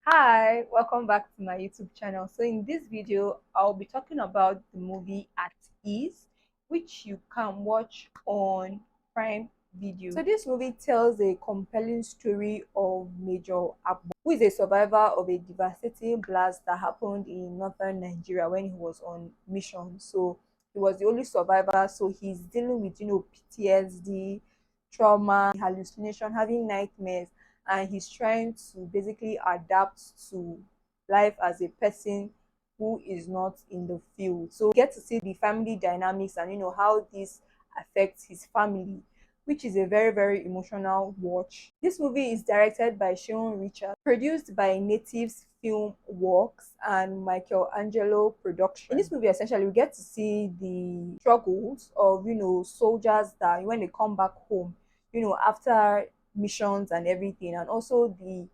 Hi, welcome back to my YouTube channel. So in this video, I'll be talking about the movie At Ease, which you can watch on Prime Video. So this movie tells a compelling story of Major Agbo, who is a survivor of a devastating blast that happened in northern Nigeria when he was on mission. So he was the only survivor, so he's dealing with PTSD, trauma, hallucination, having nightmares, and he's trying to basically adapt to life as a person who is not in the field. So get to see the family dynamics and how this affects his family, which is a very emotional watch. This movie is directed by Seun, produced by Natives Filmworks and Michelangelo Production. In this movie, essentially, we get to see the struggles of soldiers that when they come back home, after missions and everything, and also the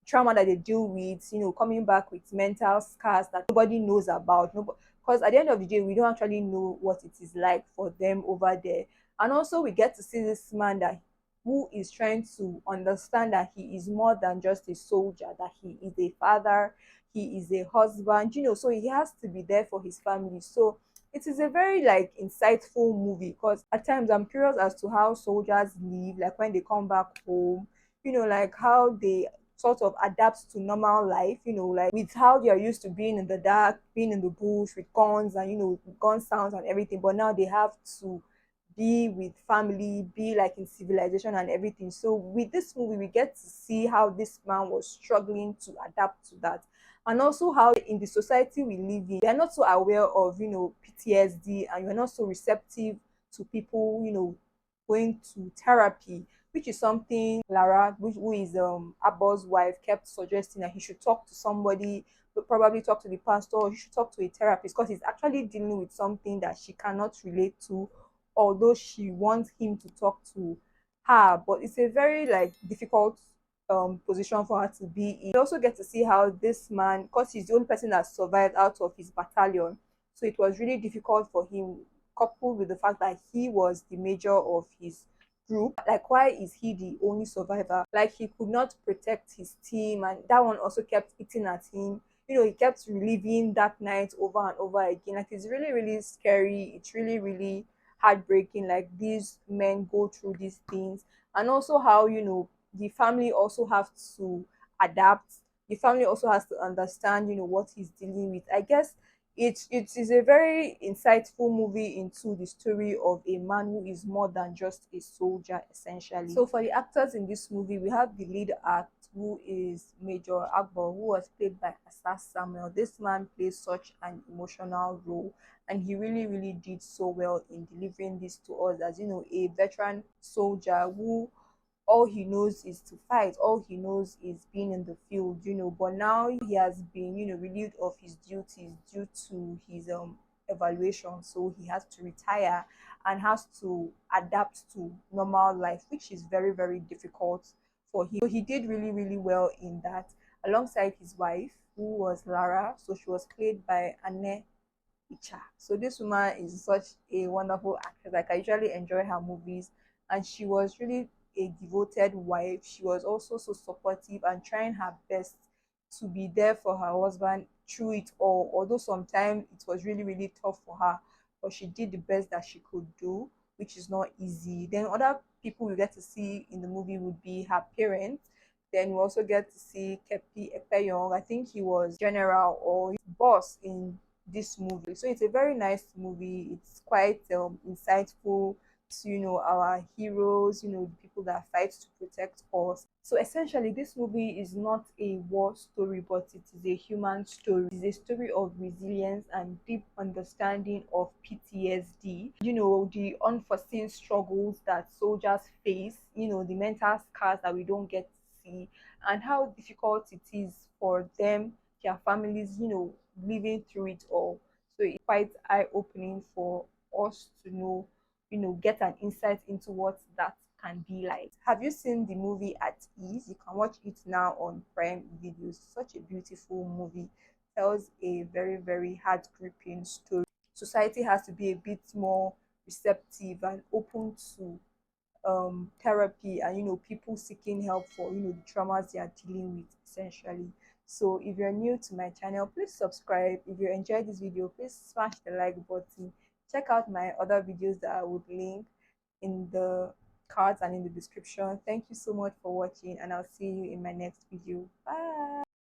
trauma that they deal with, coming back with mental scars that nobody knows about. Because at the end of the day, we don't actually know what it is like for them over there. And also, we get to see this man that who is trying to understand that he is more than just a soldier, that he is a father, he is a husband, so he has to be there for his family. So it is a very like insightful movie because at times I'm curious as to how soldiers live, like when they come back home, like how they sort of adapts to normal life, like with how they are used to being in the dark, being in the bush with guns and gun sounds and everything. But now they have to be with family, be like in civilization and everything. So with this movie, we get to see how this man was struggling to adapt to that. And also how in the society we live in, we are not so aware of, PTSD, and you're not so receptive to people, going to therapy, which is something Lara, who is Agbo's wife, kept suggesting that he should talk to somebody, but probably talk to the pastor, or he should talk to a therapist because he's actually dealing with something that she cannot relate to, although she wants him to talk to her. But it's a very like difficult position for her to be in. We also get to see how this man, because he's the only person that survived out of his battalion, so it was really difficult for him, coupled with the fact that he was the major of his group. Like, why is he the only survivor? Like, he could not protect his team, and that one also kept eating at him. He kept reliving that night over and over again. Like, it's really scary. It's really heartbreaking. Like, these men go through these things, and also how the family also have to adapt. The family also has to understand what he's dealing with. I guess it is a very insightful movie into the story of a man who is more than just a soldier, essentially. So for the actors in this movie, we have the lead act, who is Major Agbo, who was played by Asa'ah. This man plays such an emotional role, and he really did so well in delivering this to us as a veteran soldier who all he knows is to fight, all he knows is being in the field, but now he has been relieved of his duties due to his evaluation, so he has to retire and has to adapt to normal life, which is very difficult for him. So he did really well in that, alongside his wife, who was Lara. So she was played by Anee. Icha. So this woman is such a wonderful actress. Like, I usually enjoy her movies, and she was really a devoted wife. She was also so supportive and trying her best to be there for her husband through it all. Although sometimes it was really tough for her, but she did the best that she could do, which is not easy. Then other people we get to see in the movie would be her parents. Then we also get to see Keppy Ekpenyong. I think he was general or boss in this movie. So it's a very nice movie. It's quite insightful to our heroes, the people that fight to protect us. So essentially, this movie is not a war story, but it is a human story. It is a story of resilience and deep understanding of PTSD, the unforeseen struggles that soldiers face, the mental scars that we don't get to see, and how difficult it is for them, their families, living through it all. So it's quite eye-opening for us to know, get an insight into what that can be like. Have you seen the movie At Ease? You can watch it now on Prime Videos. Such a beautiful movie. Tells a very heart gripping story. Society has to be a bit more receptive and open to therapy, and people seeking help for the traumas they are dealing with essentially. So if you're new to my channel, please subscribe. If you enjoyed this video, please smash the like button. Check out my other videos that I would link in the cards and in the description. Thank you so much for watching, and I'll see you in my next video. Bye.